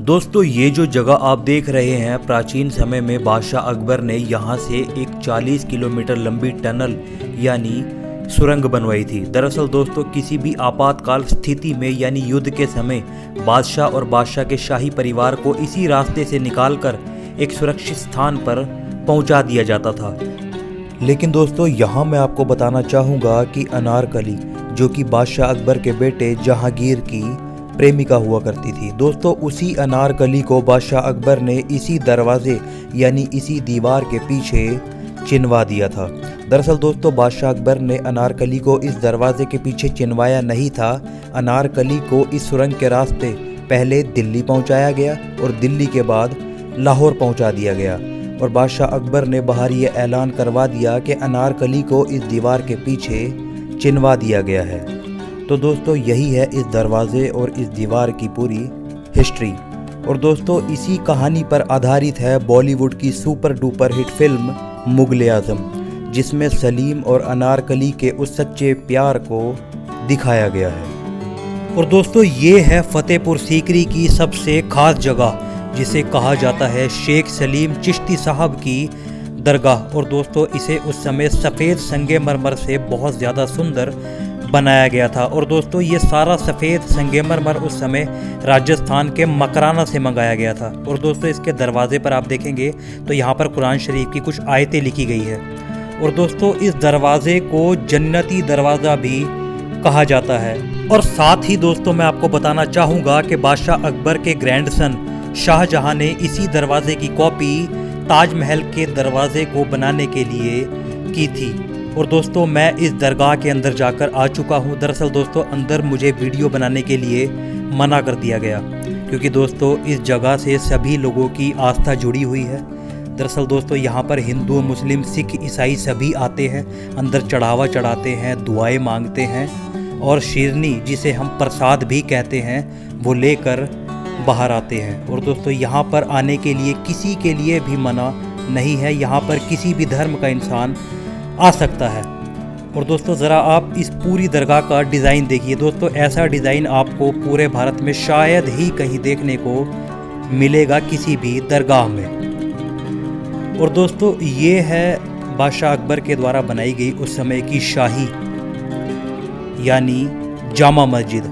दोस्तों ये जो जगह आप देख रहे हैं, प्राचीन समय में बादशाह अकबर ने यहाँ से एक 40 किलोमीटर लंबी टनल यानी सुरंग बनवाई थी। दरअसल दोस्तों किसी भी आपातकाल स्थिति में यानी युद्ध के समय बादशाह और बादशाह के शाही परिवार को इसी रास्ते से निकालकर एक सुरक्षित स्थान पर पहुंचा दिया जाता था। लेकिन दोस्तों यहाँ मैं आपको बताना चाहूँगा कि अनारकली जो कि बादशाह अकबर के बेटे जहांगीर की प्रेमिका हुआ करती थी। दोस्तों उसी अनारकली को बादशाह अकबर ने इसी दरवाजे यानी इसी दीवार के पीछे चिनवा दिया था। दरअसल दोस्तों बादशाह अकबर ने अनारकली को इस दरवाजे के पीछे चिनवाया नहीं था। अनारकली को इस सुरंग के रास्ते पहले दिल्ली पहुंचाया गया और दिल्ली के बाद लाहौर पहुंचा दिया गया और बादशाह अकबर ने बाहर ये ऐलान करवा दिया कि अनारकली को इस दीवार के पीछे चिनवा दिया गया है। तो दोस्तों यही है इस दरवाजे और इस दीवार की पूरी हिस्ट्री। और दोस्तों इसी कहानी पर आधारित है बॉलीवुड की super duper hit film Mughal-e-Azam, जिसमें सलीम और अनारकली के उस सच्चे प्यार को दिखाया गया है। और दोस्तों ये है फतेहपुर सीकरी की सबसे खास जगह जिसे कहा जाता है शेख सलीम चिश्ती साहब की दरगाह। और दोस्तों इसे उस समय सफ़ेद संगमरमर से बहुत ज़्यादा सुंदर बनाया गया था। और दोस्तों ये सारा सफ़ेद संगमरमर उस समय राजस्थान के मकराना से मंगाया गया था। और दोस्तों इसके दरवाजे पर आप देखेंगे तो यहाँ पर कुरान शरीफ की कुछ आयतें लिखी गई है। और दोस्तों इस दरवाजे को जन्नती दरवाज़ा भी कहा जाता है। और साथ ही दोस्तों मैं आपको बताना चाहूँगा कि बादशाह अकबर के ग्रैंडसन शाहजहाँ ने इसी दरवाजे की कॉपी ताजमहल के दरवाजे को बनाने के लिए की थी। और दोस्तों मैं इस दरगाह के अंदर जाकर आ चुका हूँ। दरअसल दोस्तों अंदर मुझे वीडियो बनाने के लिए मना कर दिया गया क्योंकि दोस्तों इस जगह से सभी लोगों की आस्था जुड़ी हुई है। दरअसल दोस्तों यहाँ पर हिंदू, मुस्लिम, सिख, ईसाई सभी आते हैं, अंदर चढ़ावा चढ़ाते हैं, दुआएं मांगते हैं और शेरनी जिसे हम प्रसाद भी कहते हैं वो लेकर बाहर आते हैं। और दोस्तों यहाँ पर आने के लिए किसी के लिए भी मना नहीं है, यहाँ पर किसी भी धर्म का इंसान आ सकता है। और दोस्तों ज़रा आप इस पूरी दरगाह का डिज़ाइन देखिए। दोस्तों ऐसा डिज़ाइन आपको पूरे भारत में शायद ही कहीं देखने को मिलेगा किसी भी दरगाह में। और दोस्तों ये है बादशाह अकबर के द्वारा बनाई गई उस समय की शाही यानी जामा मस्जिद।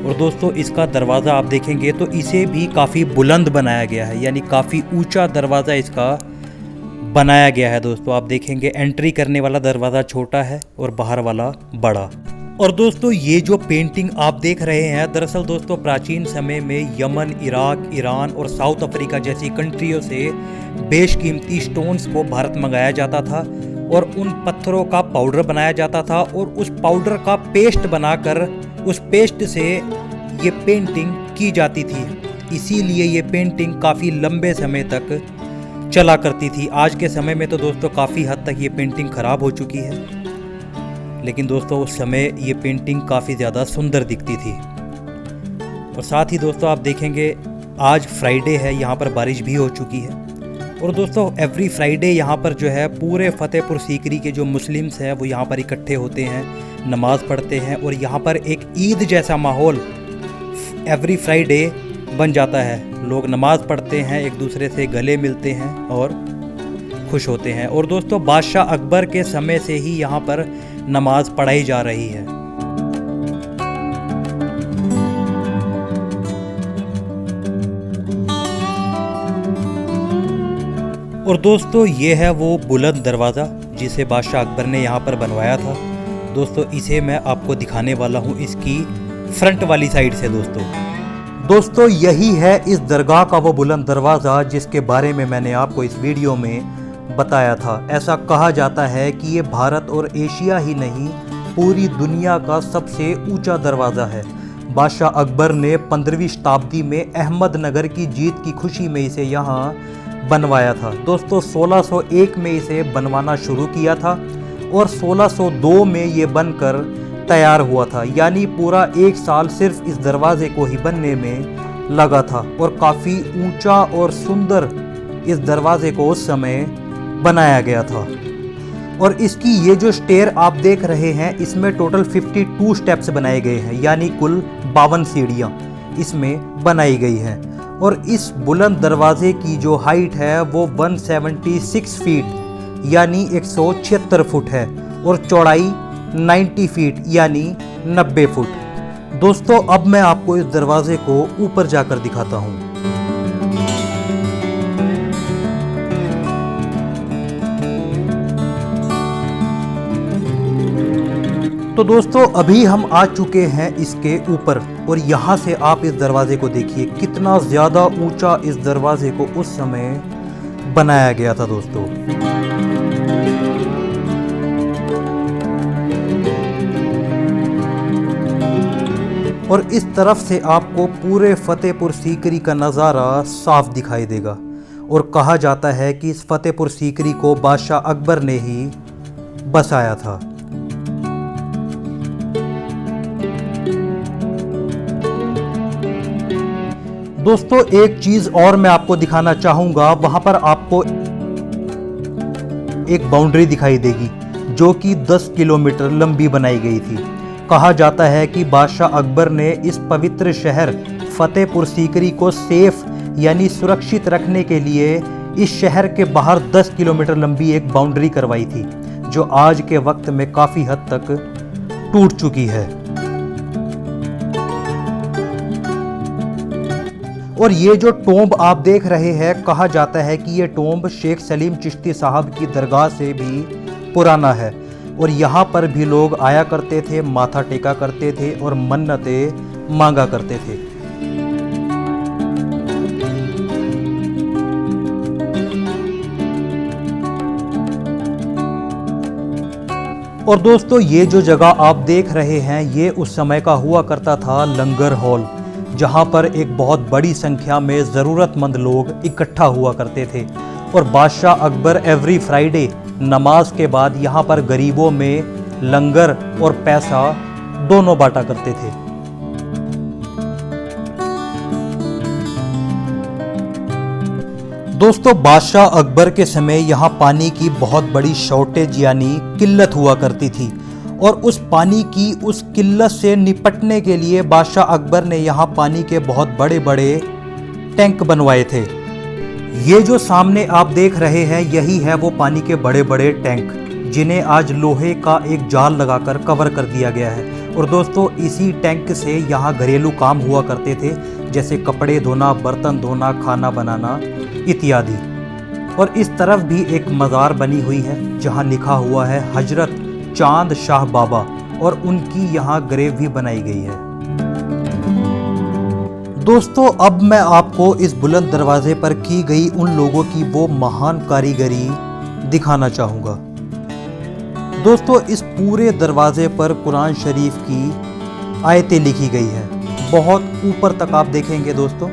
और दोस्तों इसका दरवाज़ा आप देखेंगे तो इसे भी काफ़ी बुलंद बनाया गया है, यानी काफ़ी ऊंचा दरवाज़ा इसका बनाया गया है। दोस्तों आप देखेंगे एंट्री करने वाला दरवाज़ा छोटा है और बाहर वाला बड़ा। और दोस्तों ये जो पेंटिंग आप देख रहे हैं दरअसल दोस्तों प्राचीन समय में यमन, इराक, ईरान और साउथ अफ्रीका जैसी कंट्रियों से बेशकीमती स्टोन्स को भारत मंगाया जाता था और उन पत्थरों का पाउडर बनाया जाता था और उस पाउडर का पेस्ट बनाकर उस पेस्ट से ये पेंटिंग की जाती थी। इसीलिए ये पेंटिंग काफ़ी लंबे समय तक चला करती थी। आज के समय में तो दोस्तों काफ़ी हद तक ये पेंटिंग ख़राब हो चुकी है, लेकिन दोस्तों उस समय ये पेंटिंग काफ़ी ज़्यादा सुंदर दिखती थी। और साथ ही दोस्तों आप देखेंगे आज फ्राइडे है, यहाँ पर बारिश भी हो चुकी है। और दोस्तों एवरी फ्राइडे यहाँ पर जो है पूरे फतेहपुर सीकरी के जो मुस्लिम्स हैं वो यहाँ पर इकट्ठे होते हैं, नमाज़ पढ़ते हैं और यहाँ पर एक ईद जैसा माहौल एवरी फ्राइडे बन जाता है। लोग नमाज़ पढ़ते हैं, एक दूसरे से गले मिलते हैं और खुश होते हैं। और दोस्तों बादशाह अकबर के समय से ही यहाँ पर नमाज पढ़ाई जा रही है। और दोस्तों ये है वो बुलंद दरवाज़ा जिसे बादशाह अकबर ने यहाँ पर बनवाया था। दोस्तों इसे मैं आपको दिखाने वाला हूँ इसकी फ्रंट वाली साइड से। दोस्तों यही है इस दरगाह का वो बुलंद दरवाज़ा जिसके बारे में मैंने आपको इस वीडियो में बताया था। ऐसा कहा जाता है कि ये भारत और एशिया ही नहीं पूरी दुनिया का सबसे ऊंचा दरवाज़ा है। बादशाह अकबर ने 15वीं शताब्दी में अहमदनगर की जीत की खुशी में इसे यहाँ बनवाया था। दोस्तों 1601 में इसे बनवाना शुरू किया था और 1602 में ये बनकर तैयार हुआ था, यानी पूरा 1 साल सिर्फ इस दरवाजे को ही बनने में लगा था। और काफ़ी ऊंचा और सुंदर इस दरवाजे को उस समय बनाया गया था। और इसकी ये जो स्टेयर आप देख रहे हैं इसमें टोटल 52 स्टेप्स बनाए गए हैं, यानी कुल 52 सीढ़ियाँ इसमें बनाई गई हैं। और इस बुलंद दरवाजे की जो हाइट है वो 176 फीट यानी 176 फुट है और चौड़ाई 90 फीट यानी 90 फुट। दोस्तों अब मैं आपको इस दरवाजे को ऊपर जाकर दिखाता हूँ। तो दोस्तों अभी हम आ चुके हैं इसके ऊपर और यहाँ से आप इस दरवाजे को देखिए कितना ज़्यादा ऊंचा इस दरवाजे को उस समय बनाया गया था दोस्तों। और इस तरफ से आपको पूरे फतेहपुर सीकरी का नज़ारा साफ दिखाई देगा और कहा जाता है कि इस फतेहपुर सीकरी को बादशाह अकबर ने ही बसाया था। दोस्तों एक चीज़ और मैं आपको दिखाना चाहूँगा, वहाँ पर आपको एक बाउंड्री दिखाई देगी जो कि 10 किलोमीटर लंबी बनाई गई थी। कहा जाता है कि बादशाह अकबर ने इस पवित्र शहर फतेहपुर सीकरी को सेफ यानी सुरक्षित रखने के लिए इस शहर के बाहर 10 किलोमीटर लंबी एक बाउंड्री करवाई थी जो आज के वक्त में काफ़ी हद तक टूट चुकी है। और ये जो टोंब आप देख रहे हैं, कहा जाता है कि ये टोंब शेख सलीम चिश्ती साहब की दरगाह से भी पुराना है और यहाँ पर भी लोग आया करते थे, माथा टेका करते थे और मन्नतें मांगा करते थे। और दोस्तों ये जो जगह आप देख रहे हैं ये उस समय का हुआ करता था लंगर हॉल, जहाँ पर एक बहुत बड़ी संख्या में ज़रूरतमंद लोग इकट्ठा हुआ करते थे और बादशाह अकबर एवरी फ्राइडे नमाज के बाद यहाँ पर गरीबों में लंगर और पैसा दोनों बांटा करते थे। दोस्तों बादशाह अकबर के समय यहाँ पानी की बहुत बड़ी शॉर्टेज यानी किल्लत हुआ करती थी और उस पानी की उस किल्लत से निपटने के लिए बादशाह अकबर ने यहाँ पानी के बहुत बड़े बड़े टैंक बनवाए थे। ये जो सामने आप देख रहे हैं यही है वो पानी के बड़े बड़े टैंक जिन्हें आज लोहे का एक जाल लगाकर कवर कर दिया गया है। और दोस्तों इसी टैंक से यहाँ घरेलू काम हुआ करते थे जैसे कपड़े धोना, बर्तन धोना, खाना बनाना इत्यादि। और इस तरफ भी एक मज़ार बनी हुई है जहाँ लिखा हुआ है हजरत चांद शाह बाबा और उनकी यहाँ ग्रेव भी बनाई गई है। दोस्तों अब मैं आपको इस बुलंद दरवाजे पर की गई उन लोगों की वो महान कारीगरी दिखाना चाहूँगा। दोस्तों इस पूरे दरवाजे पर कुरान शरीफ की आयतें लिखी गई है। बहुत ऊपर तक आप देखेंगे दोस्तों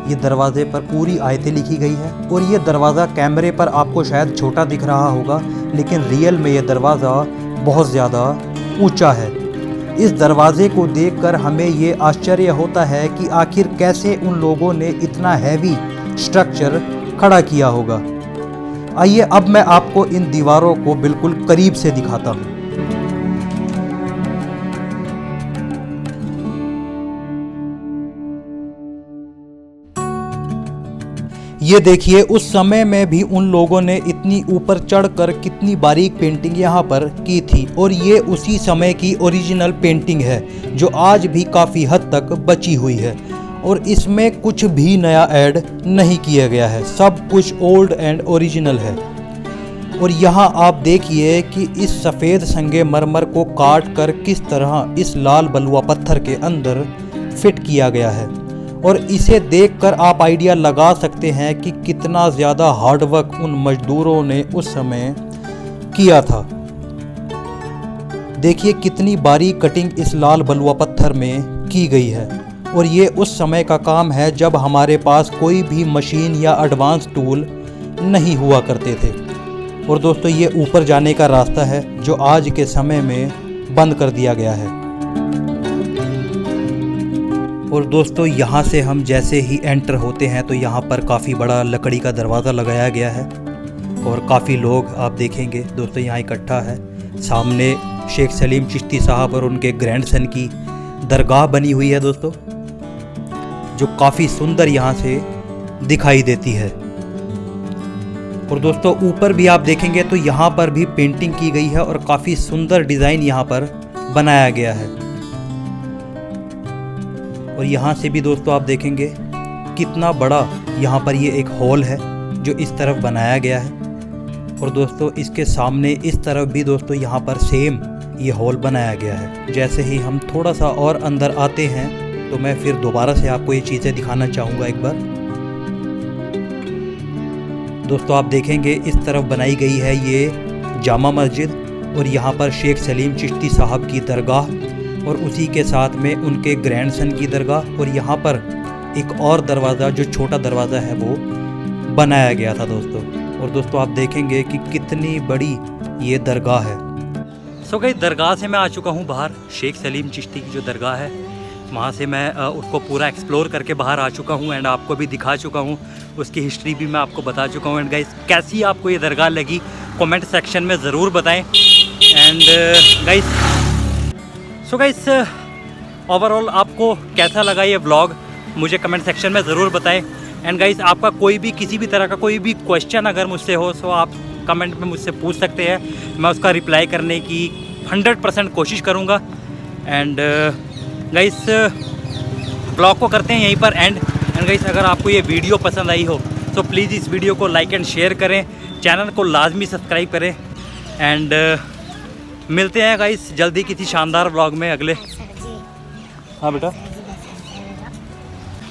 ये दरवाजे पर पूरी आयतें लिखी गई है और ये दरवाज़ा कैमरे पर आपको शायद छोटा दिख रहा होगा लेकिन रियल में ये दरवाज़ा बहुत ज़्यादा ऊंचा है। इस दरवाज़े को देखकर हमें ये आश्चर्य होता है कि आखिर कैसे उन लोगों ने इतना हैवी स्ट्रक्चर खड़ा किया होगा। आइए अब मैं आपको इन दीवारों को बिल्कुल करीब से दिखाता हूँ। ये देखिए उस समय में भी उन लोगों ने इतनी ऊपर चढ़कर कितनी बारीक पेंटिंग यहाँ पर की थी और ये उसी समय की ओरिजिनल पेंटिंग है जो आज भी काफ़ी हद तक बची हुई है और इसमें कुछ भी नया ऐड नहीं किया गया है, सब कुछ ओल्ड एंड ओरिजिनल है। और यहाँ आप देखिए कि इस सफ़ेद संगमरमर को काट कर किस तरह इस लाल बलुआ पत्थर के अंदर फिट किया गया है और इसे देखकर आप आइडिया लगा सकते हैं कि कितना ज़्यादा हार्डवर्क उन मजदूरों ने उस समय किया था। देखिए कितनी बारीक कटिंग इस लाल बलुआ पत्थर में की गई है और ये उस समय का काम है जब हमारे पास कोई भी मशीन या एडवांस टूल नहीं हुआ करते थे। और दोस्तों ये ऊपर जाने का रास्ता है जो आज के समय में बंद कर दिया गया है। और दोस्तों यहाँ से हम जैसे ही एंटर होते हैं तो यहाँ पर काफ़ी बड़ा लकड़ी का दरवाज़ा लगाया गया है और काफ़ी लोग आप देखेंगे दोस्तों यहाँ इकट्ठा है। सामने शेख सलीम चिश्ती साहब और उनके ग्रैंडसन की दरगाह बनी हुई है दोस्तों, जो काफ़ी सुंदर यहाँ से दिखाई देती है। और दोस्तों ऊपर भी आप देखेंगे तो यहाँ पर भी पेंटिंग की गई है और काफ़ी सुंदर डिज़ाइन यहाँ पर बनाया गया है। और यहाँ से भी दोस्तों आप देखेंगे कितना बड़ा यहाँ पर ये एक हॉल है जो इस तरफ बनाया गया है। और दोस्तों इसके सामने इस तरफ भी दोस्तों यहाँ पर सेम ये हॉल बनाया गया है। जैसे ही हम थोड़ा सा और अंदर आते हैं तो मैं फिर दोबारा से आपको ये चीज़ें दिखाना चाहूँगा एक बार। दोस्तों आप देखेंगे इस तरफ बनाई गई है ये जामा मस्जिद और यहाँ पर शेख सलीम चिश्ती साहब की दरगाह और उसी के साथ में उनके ग्रैंडसन की दरगाह। और यहाँ पर एक और दरवाज़ा जो छोटा दरवाज़ा है वो बनाया गया था दोस्तों। और दोस्तों आप देखेंगे कि कितनी बड़ी ये दरगाह है। सो गाइस दरगाह से मैं आ चुका हूँ बाहर। शेख सलीम चिश्ती की जो दरगाह है वहाँ से मैं उसको पूरा एक्सप्लोर करके बाहर आ चुका हूँ एंड आपको भी दिखा चुका हूँ, उसकी हिस्ट्री भी मैं आपको बता चुका हूँ। एंड गाइस कैसी आपको ये दरगाह लगी कमेंट सेक्शन में ज़रूर बताएं। एंड गाइस ओवरऑल आपको कैसा लगा ये व्लॉग मुझे कमेंट सेक्शन में ज़रूर बताएं। एंड गाइस आपका कोई भी किसी भी तरह का कोई भी क्वेश्चन अगर मुझसे हो तो आप कमेंट में मुझसे पूछ सकते हैं, मैं उसका रिप्लाई करने की 100% कोशिश करूँगा। एंड गाइस ब्लॉग को करते हैं यहीं पर एंड गाइस अगर आपको ये वीडियो पसंद आई हो तो प्लीज़ इस वीडियो को लाइक एंड शेयर करें, चैनल को लाजमी सब्सक्राइब करें। एंड मिलते हैं गाइस जल्दी किसी शानदार व्लॉग में अगले। हाँ बेटा,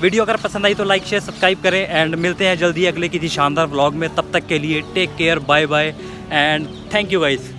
वीडियो अगर पसंद आई तो लाइक शेयर सब्सक्राइब करें एंड मिलते हैं जल्दी अगले किसी शानदार व्लॉग में। तब तक के लिए take care, bye bye and thank you guys.